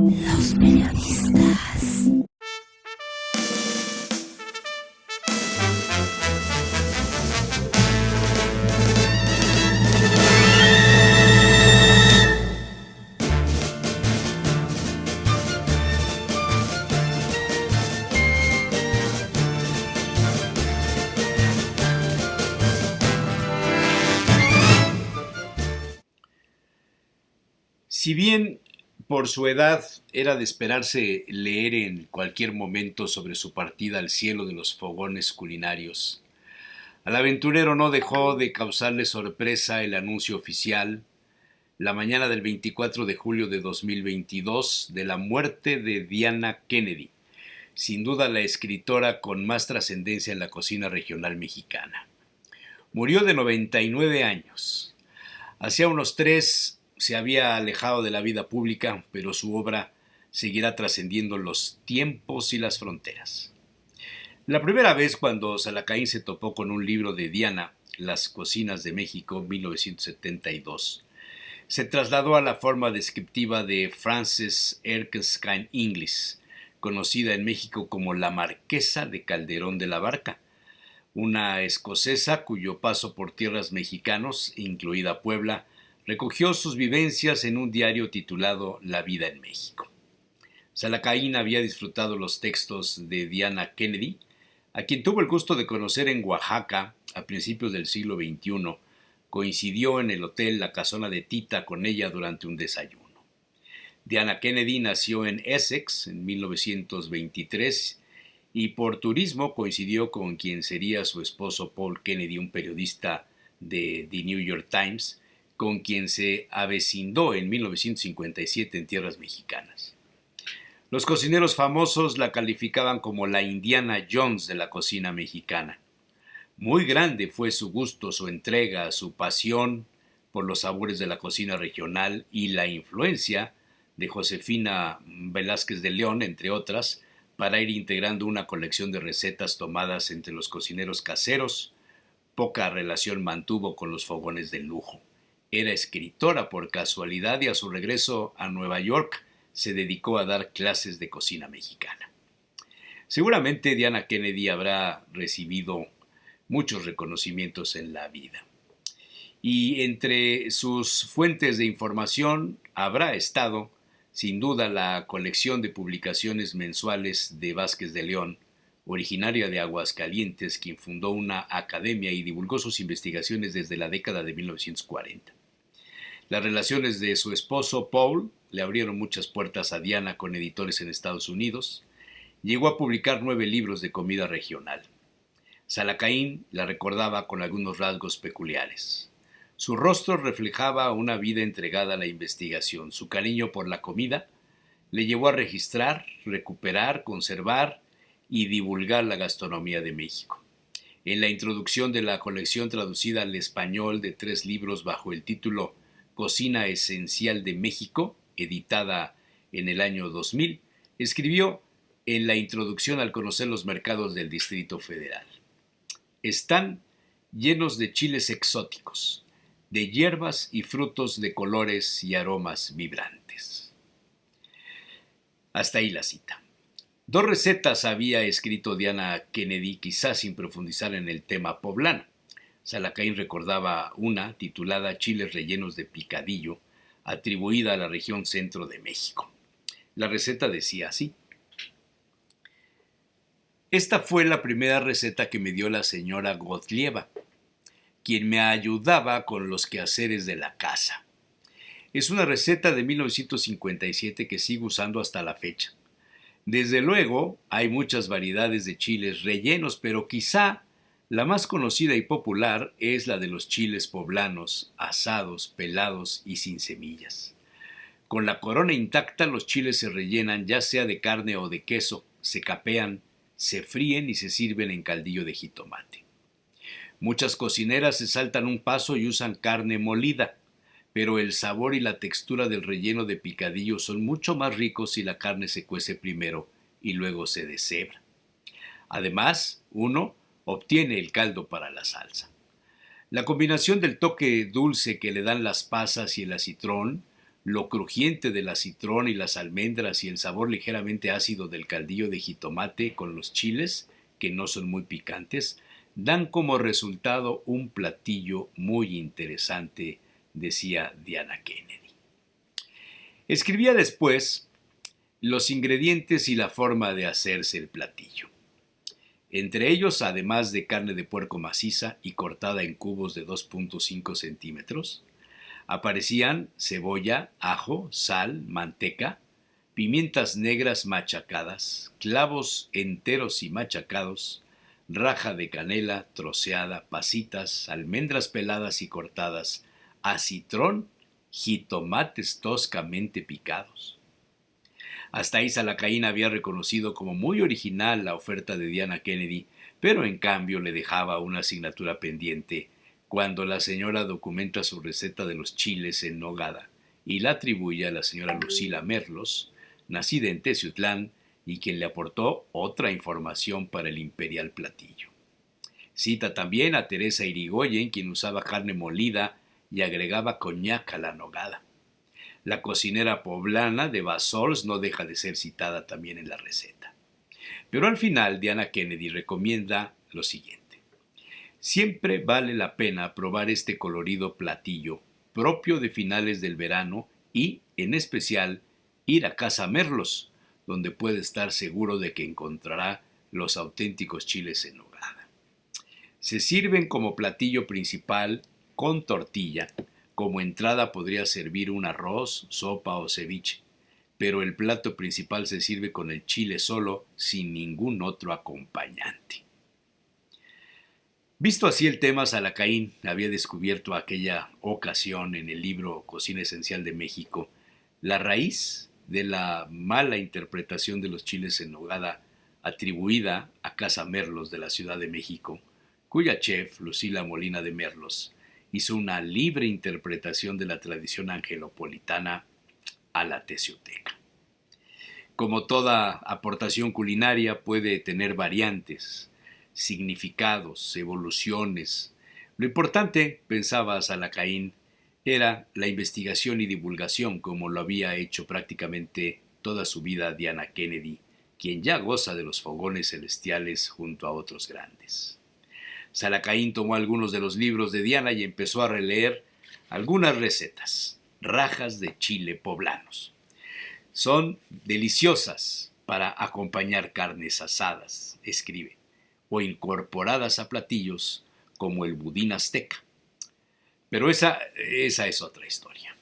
Los periodistas. Si bien por su edad era de esperarse leer en cualquier momento sobre su partida al cielo de los fogones culinarios, al aventurero no dejó de causarle sorpresa el anuncio oficial, la mañana del 24 de julio de 2022, de la muerte de Diana Kennedy, sin duda la escritora con más trascendencia en la cocina regional mexicana. Murió de 99 años. Hacía unos 3 se había alejado de la vida pública, pero su obra seguirá trascendiendo los tiempos y las fronteras. La primera vez cuando Salacaín se topó con un libro de Diana, Las cocinas de México, 1972, se trasladó a la forma descriptiva de Frances Erskine Inglis, conocida en México como la Marquesa de Calderón de la Barca, una escocesa cuyo paso por tierras mexicanos, incluida Puebla, recogió sus vivencias en un diario titulado La vida en México. Salacaín había disfrutado los textos de Diana Kennedy, a quien tuvo el gusto de conocer en Oaxaca a principios del siglo XXI. Coincidió en el hotel La Casona de Tita con ella durante un desayuno. Diana Kennedy nació en Essex en 1923 y por turismo coincidió con quien sería su esposo Paul Kennedy, un periodista de The New York Times, con quien se avecindó en 1957 en tierras mexicanas. Los cocineros famosos la calificaban como la Indiana Jones de la cocina mexicana. Muy grande fue su gusto, su entrega, su pasión por los sabores de la cocina regional y la influencia de Josefina Velázquez de León, entre otras, para ir integrando una colección de recetas tomadas entre los cocineros caseros. Poca relación mantuvo con los fogones de lujo. Era escritora por casualidad y a su regreso a Nueva York se dedicó a dar clases de cocina mexicana. Seguramente Diana Kennedy habrá recibido muchos reconocimientos en la vida. Y entre sus fuentes de información habrá estado, sin duda, la colección de publicaciones mensuales de Vázquez de León, originaria de Aguascalientes, quien fundó una academia y divulgó sus investigaciones desde la década de 1940. Las relaciones de su esposo Paul le abrieron muchas puertas a Diana con editores en Estados Unidos. Llegó a publicar 9 libros de comida regional. Salacaín la recordaba con algunos rasgos peculiares. Su rostro reflejaba una vida entregada a la investigación. Su cariño por la comida le llevó a registrar, recuperar, conservar y divulgar la gastronomía de México. En la introducción de la colección traducida al español de 3 libros bajo el título Cocina Esencial de México, editada en el año 2000, escribió en la introducción al conocer los mercados del Distrito Federal. Están llenos de chiles exóticos, de hierbas y frutos de colores y aromas vibrantes. Hasta ahí la cita. 2 recetas había escrito Diana Kennedy, quizás sin profundizar en el tema poblano. Salacaín recordaba una titulada Chiles rellenos de picadillo, atribuida a la región centro de México. La receta decía así: esta fue la primera receta que me dio la señora Gotlieva, quien me ayudaba con los quehaceres de la casa. Es una receta de 1957 que sigo usando hasta la fecha. Desde luego, hay muchas variedades de chiles rellenos, pero quizá la más conocida y popular es la de los chiles poblanos, asados, pelados y sin semillas. Con la corona intacta, los chiles se rellenan ya sea de carne o de queso, se capean, se fríen y se sirven en caldillo de jitomate. Muchas cocineras se saltan un paso y usan carne molida, pero el sabor y la textura del relleno de picadillo son mucho más ricos si la carne se cuece primero y luego se deshebra. Además, uno obtiene el caldo para la salsa. La combinación del toque dulce que le dan las pasas y el acitrón lo crujiente del acitrón y las almendras y el sabor ligeramente ácido del caldillo de jitomate con los chiles, que no son muy picantes, dan como resultado un platillo muy interesante, decía Diana Kennedy. Escribía después los ingredientes y la forma de hacerse el platillo. Entre ellos, además de carne de puerco maciza y cortada en cubos de 2.5 centímetros, aparecían cebolla, ajo, sal, manteca, pimientas negras machacadas, clavos enteros y machacados, raja de canela troceada, pasitas, almendras peladas y cortadas, acitrón, jitomates toscamente picados. Hasta ahí Salacaín había reconocido como muy original la oferta de Diana Kennedy, pero en cambio le dejaba una asignatura pendiente cuando la señora documenta su receta de los chiles en nogada y la atribuye a la señora Lucila Merlos, nacida en Teciutlán y quien le aportó otra información para el imperial platillo. Cita también a Teresa Irigoyen, quien usaba carne molida y agregaba coñac a la nogada. La cocinera poblana de Bassols no deja de ser citada también en la receta. Pero al final Diana Kennedy recomienda lo siguiente. Siempre vale la pena probar este colorido platillo propio de finales del verano y, en especial, ir a Casa Merlos, donde puede estar seguro de que encontrará los auténticos chiles en nogada. Se sirven como platillo principal con tortilla. Como entrada podría servir un arroz, sopa o ceviche, pero el plato principal se sirve con el chile solo, sin ningún otro acompañante. Visto así el tema, Salacaín había descubierto aquella ocasión en el libro Cocina Esencial de México la raíz de la mala interpretación de los chiles en nogada atribuida a Casa Merlos de la Ciudad de México, cuya chef, Lucila Molina de Merlos, hizo una libre interpretación de la tradición angelopolitana a la teciuteca. Como toda aportación culinaria puede tener variantes, significados, evoluciones. Lo importante, pensaba Salacaín, era la investigación y divulgación, como lo había hecho prácticamente toda su vida Diana Kennedy, quien ya goza de los fogones celestiales junto a otros grandes. Salacaín tomó algunos de los libros de Diana y empezó a releer algunas recetas, rajas de chile poblanos. Son deliciosas para acompañar carnes asadas, escribe, o incorporadas a platillos como el budín azteca. Pero esa es otra historia.